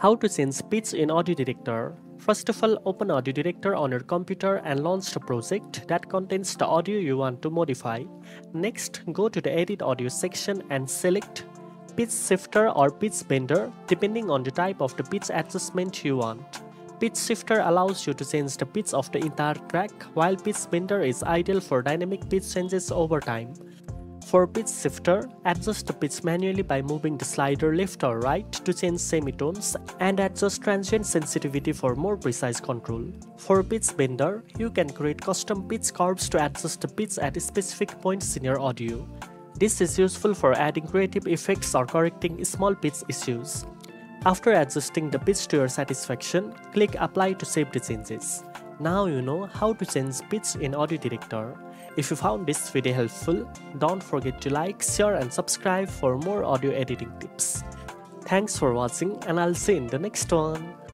How to change pitch in AudioDirector. First of all, open AudioDirector on your computer and launch the project that contains the audio you want to modify. Next, go to the Edit Audio section and select Pitch Shifter or Pitch Bender depending on the type of the pitch adjustment you want. Pitch Shifter allows you to change the pitch of the entire track, while Pitch Bender is ideal for dynamic pitch changes over time. For Pitch Shifter, adjust the pitch manually by moving the slider left or right to change semitones and adjust transient sensitivity for more precise control. For Pitch Bender, you can create custom pitch curves to adjust the pitch at specific points in your audio. This is useful for adding creative effects or correcting small pitch issues. After adjusting the pitch to your satisfaction, click Apply to save the changes. Now you know how to change pitch in AudioDirector. If you found this video helpful, don't forget to like, share and subscribe for more audio editing tips. Thanks for watching and I'll see you in the next one.